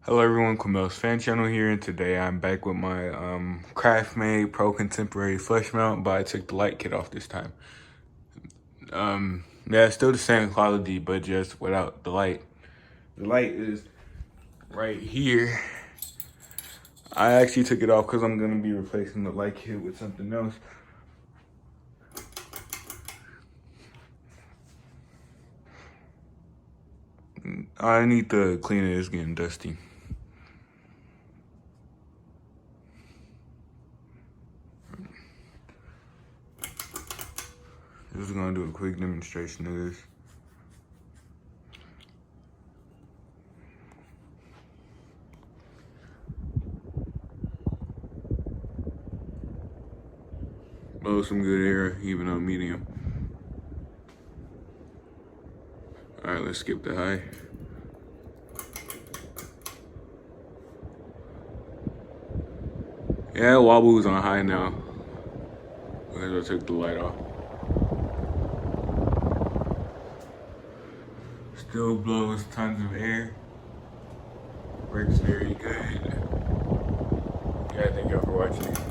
Hello everyone, Quamel's Fan Channel here, and today I'm back with my craft-made Pro Contemporary Flushmount, but I took the light kit off this time. Yeah, it's still the same quality, but just without the light. The light is right here. I actually took it off because I'm going to be replacing the light kit with something else. I need to clean it, it's getting dusty. Just gonna do a quick demonstration of this. Blow some good air, even on medium. All right, let's skip the high. Yeah, it wobbles on high now because I took the light off. Still blows tons of air. Works very good. Yeah, thank y'all for watching.